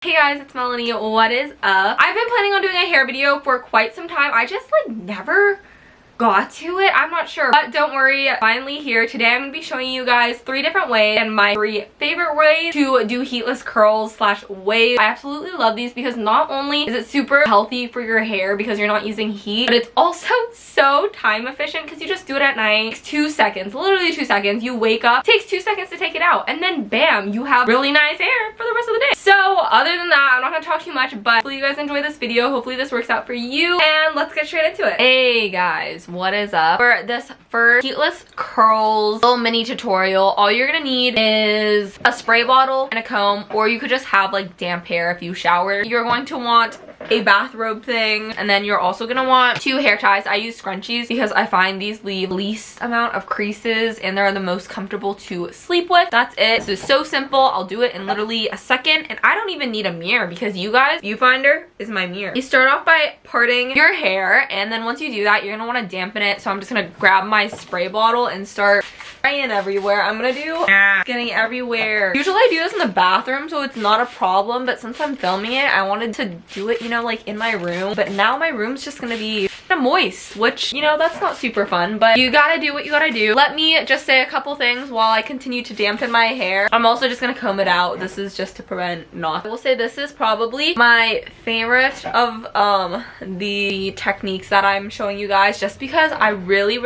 Hey guys, it's Melanie. What is up? I've been planning on doing a hair video for quite some time. I just like never got to it. I'm not sure, but don't worry, finally here. Today I'm going to be showing you guys 3 different ways and my 3 favorite ways to do heatless curls slash waves. I absolutely love these because not only is it super healthy for your hair because you're not using heat, but it's also so time efficient because you just do it at night. It takes 2 seconds, literally 2 seconds. You wake up, it takes 2 seconds to take it out, and then bam, you have really nice hair for the rest of the day. So other than that, I'm not going to talk too much, but hopefully you guys enjoy this video. Hopefully this works out for you, and let's get straight into it. Hey guys, what is up? For this first heatless curls little mini tutorial, all you're gonna need is a spray bottle and a comb, or you could just have like damp hair if you shower. You're going to want a bathrobe thing, and then you're also gonna want 2 hair ties. I use scrunchies because I find these leave least amount of creases and they're the most comfortable to sleep with. That's it. This is so simple. I'll do it in literally a second, and I don't even need a mirror because you guys, viewfinder is my mirror. You start off by parting your hair, and then once you do that, you're gonna want to dampen it. So I'm just gonna grab my spray bottle and start spraying everywhere. I'm gonna do getting everywhere. Usually I do this in the bathroom, so it's not a problem, but since I'm filming it, I wanted to do it, you know, like in my room. But now my room's just gonna be kind of moist, which, you know, that's not super fun, but you gotta do what you gotta do. Let me just say a couple things while I continue to dampen my hair. I'm also just gonna comb it out. This is just to prevent knots. I will say this is probably my favorite of the techniques that I'm showing you guys, just because I really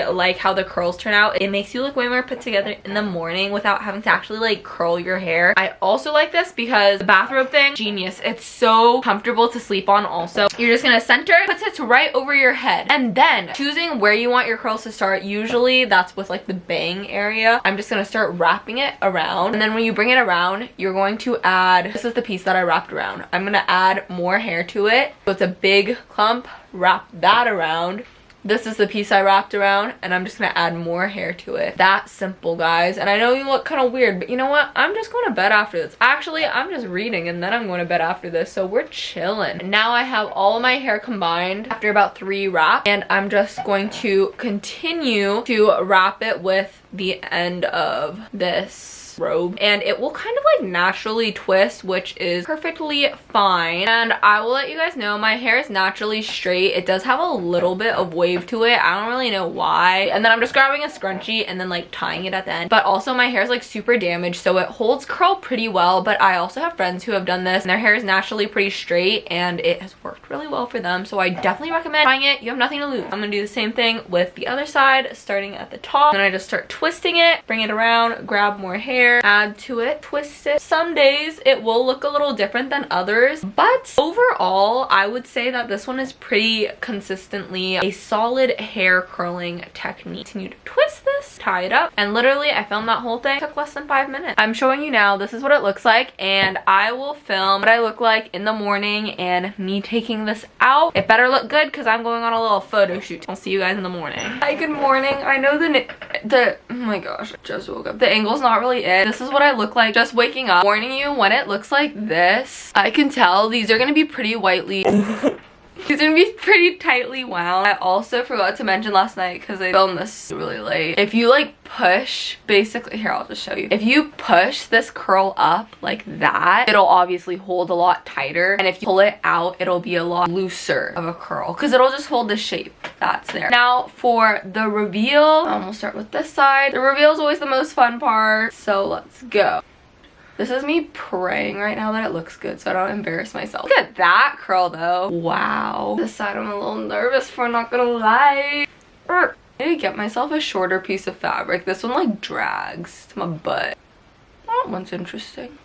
like how the curls turn out. It makes you look way more put together in the morning without having to actually like curl your hair. I also like this because the bathrobe thing, genius. It's so comfortable to sleep on. Also, you're just gonna center it, puts it right over your head, and then choosing where you want your curls to start. Usually that's with like the bang area. I'm just gonna start wrapping it around, and then when you bring it around, you're going to add, this is the piece that I wrapped around, I'm gonna add more hair to it, so it's a big clump. Wrap that around. This is the piece I wrapped around, and I'm just gonna add more hair to it. That simple, guys. And I know you look kind of weird, but you know what? I'm just going to bed after this. Actually, I'm just reading and then I'm going to bed after this, so we're chilling. Now I have all of my hair combined after about 3 wraps, and I'm just going to continue to wrap it with the end of this robe, and it will kind of like naturally twist, which is perfectly fine. And I will let you guys know my hair is naturally straight. It does have a little bit of wave to it. I don't really know why. And then I'm just grabbing a scrunchie and then like tying it at the end. But also my hair is like super damaged, so it holds curl pretty well. But I also have friends who have done this and their hair is naturally pretty straight and it has worked really well for them, so I definitely recommend trying it. You have nothing to lose. I'm gonna do the same thing with the other side, starting at the top. Then I just start twisting it, bring it around, grab more hair, add to it, twist it. Some days it will look a little different than others, but overall I would say that this one is pretty consistently a solid hair curling technique. Continue to twist this, tie it up, and literally I filmed that whole thing. It took less than 5 minutes. I'm showing you now, this is what it looks like, and I will film what I look like in the morning and me taking this out. It better look good because I'm going on a little photo shoot. I'll see you guys in the morning. Hi, good morning. I know the oh my gosh, I just woke up. The angle's not really it. This is what I look like just waking up. Warning you, when it looks like this, I can tell these are gonna be pretty whitely these are gonna be pretty tightly wound. I also forgot to mention last night because I filmed this really late. If you like push, basically, here, I'll just show you. If you push this curl up like that, it'll obviously hold a lot tighter, and if you pull it out, it'll be a lot looser of a curl because it'll just hold the shape that's there. Now for the reveal, we'll start with this side. The reveal is always the most fun part, so let's go. This is me praying right now that it looks good so I don't embarrass myself. Look at that curl though. Wow. This side I'm a little nervous for, not gonna lie. I need to get myself a shorter piece of fabric. This one like drags to my butt. That one's interesting.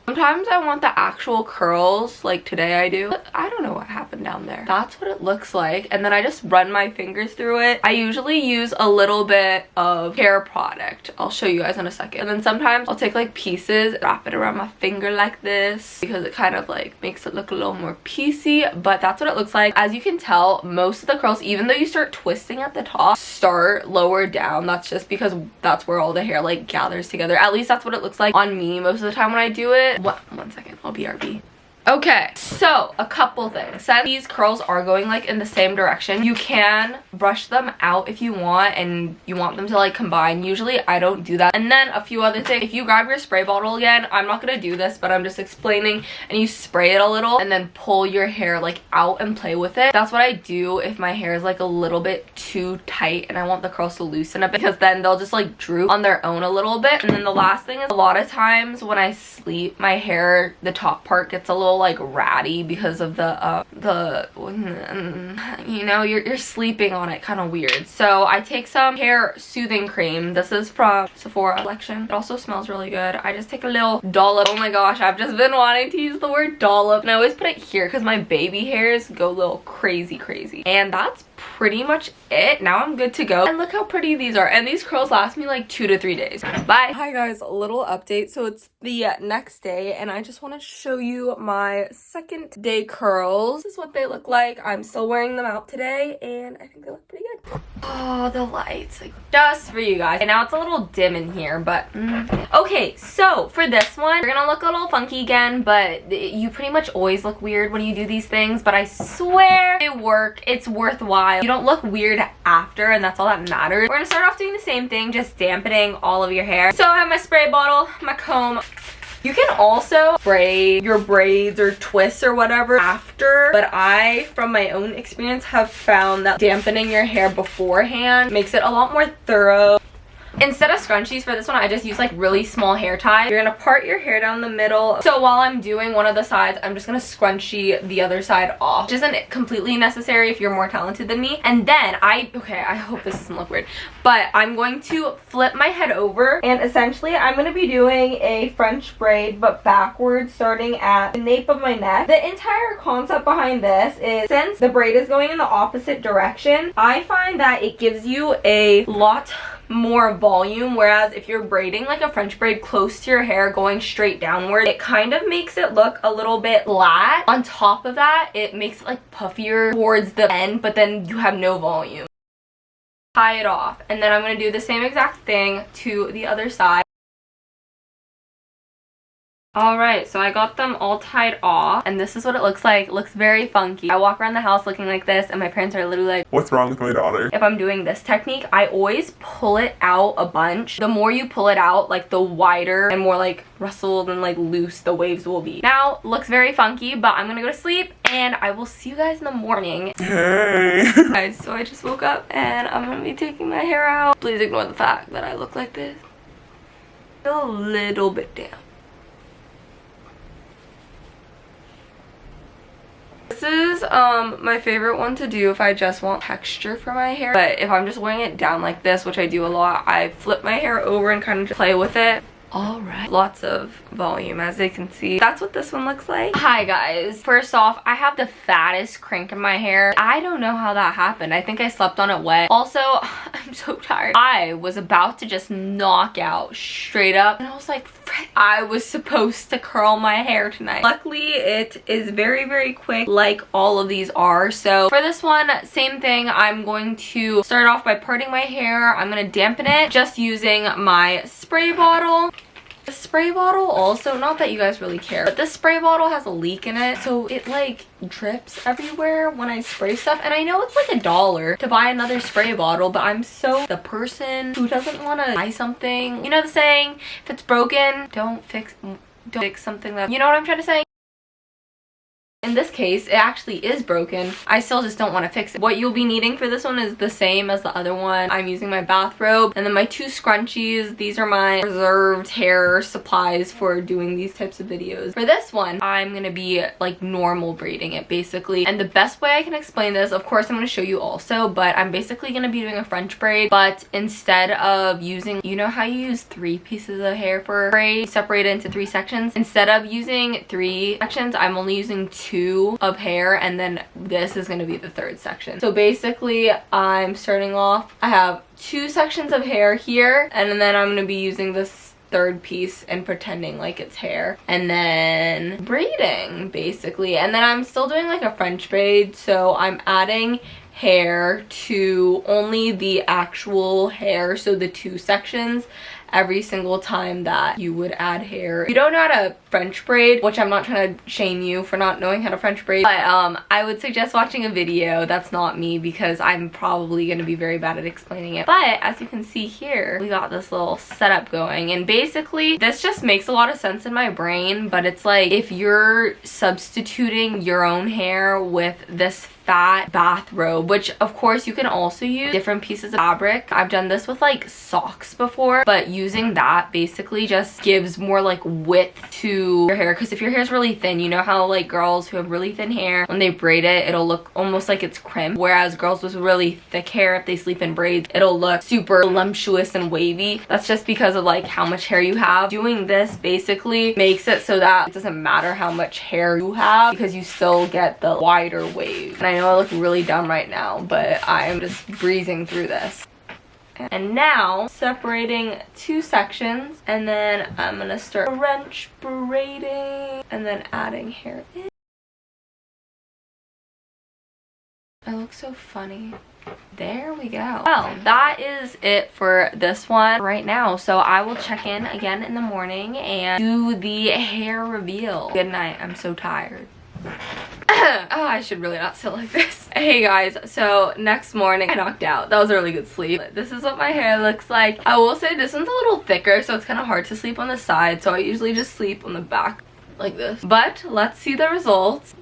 Sometimes I want the actual curls, like today I do. But I don't know what happened down there. That's what it looks like. And then I just run my fingers through it. I usually use a little bit of hair product. I'll show you guys in a second. And then sometimes I'll take like pieces, wrap it around my finger like this because it kind of like makes it look a little more piecey. But that's what it looks like. As you can tell, most of the curls, even though you start twisting at the top, start lower down. That's just because that's where all the hair like gathers together. At least that's what it looks like on me most of the time when I do it. What? 1 second, I'll BRB. Okay, so a couple things. Since these curls are going like in the same direction, you can brush them out if you want and you want them to like combine. Usually I don't do that. And then a few other things. If you grab your spray bottle again, I'm not gonna do this, but I'm just explaining, and you spray it a little and then pull your hair like out and play with it. That's what I do if my hair is like a little bit too tight and I want the curls to loosen a bit, because then they'll just like droop on their own a little bit. And then the last thing is, a lot of times when I sleep, my hair, the top part gets a little like ratty because of you know, you're sleeping on it kind of weird. So I take some hair soothing cream. This is from Sephora collection. It also smells really good. I just take a little dollop. Oh my gosh, I've just been wanting to use the word dollop, and I always put it here because my baby hairs go a little crazy. And that's pretty much it. Now I'm good to go. And look how pretty these are, and these curls last me like 2 to 3 days. Bye. Hi guys, a little update. So it's the next day and I just want to show you my second day curls. This is what they look like. I'm still wearing them out today and I think they look pretty good. Oh, the lights, like just for you guys. And now it's a little dim in here, but okay, so for this one, you're gonna look a little funky again, but you pretty much always look weird when you do these things, but I swear they work. It's worthwhile. You don't look weird after, and that's all that matters. We're gonna start off doing the same thing, just dampening all of your hair. So I have my spray bottle, my comb. You can also spray your braids or twists or whatever after, but I, from my own experience, have found that dampening your hair beforehand makes it a lot more thorough. Instead of scrunchies for this one, I just use like really small hair ties. You're gonna part your hair down the middle. So while I'm doing one of the sides, I'm just gonna scrunchie the other side off, which isn't completely necessary if you're more talented than me. And then I hope this doesn't look weird, but I'm going to flip my head over, and essentially I'm gonna be doing a French braid but backwards, starting at the nape of my neck. The entire concept behind this is, since the braid is going in the opposite direction, I find that it gives you a lot more volume, whereas if you're braiding like a French braid close to your hair going straight downward, it kind of makes it look a little bit flat. On top of that, it makes it like puffier towards the end, but then you have no volume. Tie it off, and then I'm going to do the same exact thing to the other side. Alright, so I got them all tied off, and this is what it looks like. It looks very funky. I walk around the house looking like this, and my parents are literally like, "What's wrong with my daughter?" If I'm doing this technique, I always pull it out a bunch. The more you pull it out, like the wider and more like rustled and like loose the waves will be. Now, looks very funky, but I'm gonna go to sleep, and I will see you guys in the morning. Hey! Guys, so I just woke up, and I'm gonna be taking my hair out. Please ignore the fact that I look like this. A little bit damp. This is my favorite one to do if I just want texture for my hair, but if I'm just wearing it down like this, which I do a lot, I flip my hair over and kind of just play with it. Alright, lots of volume, as they can see. That's what this one looks like. Hi guys, first off, I have the fattest crink in my hair. I don't know how that happened. I think I slept on it wet. Also, I'm so tired. I was about to just knock out straight up, and I was like, I was supposed to curl my hair tonight. Luckily, it is very quick, like all of these are. So for this one, same thing. I'm going to start off by parting my hair. I'm going to dampen it just using my spray bottle. The spray bottle also, not that you guys really care, but this spray bottle has a leak in it, so it like drips everywhere when I spray stuff. And I know it's like $1 to buy another spray bottle, but I'm so the person who doesn't want to buy something. You know the saying, if it's broken, don't fix something that, you know what I'm trying to say? In this case, it actually is broken. I still just don't want to fix it. What you'll be needing for this one is the same as the other one. I'm using my bathrobe and then my 2 scrunchies. These are my reserved hair supplies for doing these types of videos. For this one, I'm going to be like normal braiding it basically. And the best way I can explain this, of course I'm going to show you also, but I'm basically going to be doing a French braid, but instead of using, you know how you use 3 pieces of hair for braid, separate it into 3 sections? Instead of using 3 sections, I'm only using 2 of hair, and then this is going to be the 3rd section. So basically I'm starting off, I have 2 sections of hair here, and then I'm going to be using this 3rd piece and pretending like it's hair, and then braiding basically. And then I'm still doing like a French braid, so I'm adding hair to only the actual hair, so the 2 sections, every single time that you would add hair. If you don't know how to French braid, which I'm not trying to shame you for not knowing how to French braid, but I would suggest watching a video that's not me, because I'm probably going to be very bad at explaining it. But as you can see here, we got this little setup going, and basically this just makes a lot of sense in my brain. But it's like, if you're substituting your own hair with this fat bathrobe, which of course you can also use different pieces of fabric. I've done this with like socks before, but using that basically just gives more like width to your hair. Because if your hair is really thin, you know how like girls who have really thin hair, when they braid it, it'll look almost like it's crimped, whereas girls with really thick hair, if they sleep in braids, it'll look super voluptuous and wavy. That's just because of like how much hair you have. Doing this basically makes it so that it doesn't matter how much hair you have, because you still get the wider wave. And I know I look really dumb right now, but I'm just breezing through this. And now separating two sections, and then I'm gonna start French braiding and then adding hair in. I look so funny. There we go. Well, that is it for this one right now. So I will check in again in the morning and do the hair reveal. Good night. I'm so tired. Oh, I should really not sit like this. Hey guys, so next morning I knocked out. That was a really good sleep. This is what my hair looks like. I will say this one's a little thicker, so it's kind of hard to sleep on the side, so I usually just sleep on the back like this. But let's see the results.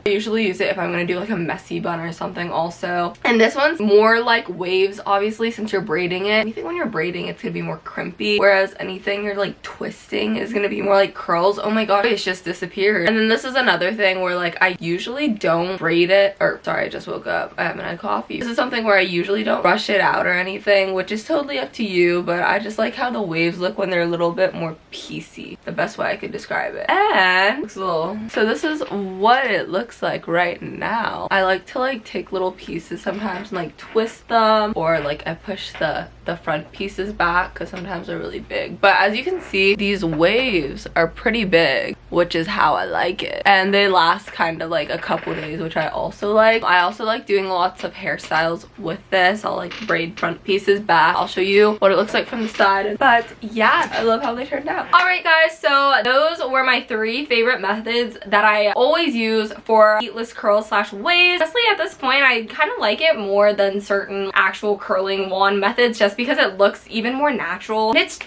I usually use it if I'm gonna do like a messy bun or something also. And this one's more like waves, obviously, since you're braiding it. Anything when you're braiding, it's gonna be more crimpy, whereas anything you're like twisting is gonna be more like curls. Oh my god, it's just disappeared. And then this is another thing where like I usually don't braid it, or sorry, I just woke up, I haven't had coffee. This is something where I usually don't brush it out or anything, which is totally up to you, but I just like how the waves look when they're a little bit more piecey. The best way I could describe it. And looks a little, so this is what it looks like right now. I like to like take little pieces sometimes and like twist them, or like I push the front pieces back because sometimes they're really big. But as you can see, these waves are pretty big, which is how I like it, and they last kind of like a couple days, which I also like. I also like doing lots of hairstyles with this. I'll like braid front pieces back. I'll show you what it looks like from the side. But yeah, I love how they turned out. All right guys, so those were my 3 favorite methods that I always use for heatless curls slash waves. Honestly, at this point I kind of like it more than certain actual curling wand methods, just because it looks even more natural. It's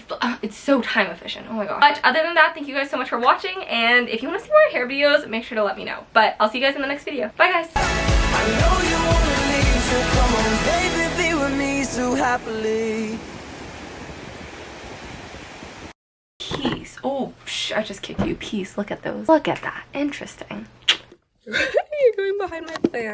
so time efficient. Oh my god. But other than that, thank you guys so much for watching, and if you want to see more hair videos, make sure to let me know. But I'll see you guys in the next video. Bye guys. I know you wanna leave, so come on baby, be with me so happily. Peace. Oh, I just kicked you. Peace. Look at those. Look at that. Interesting. You're going behind my plant.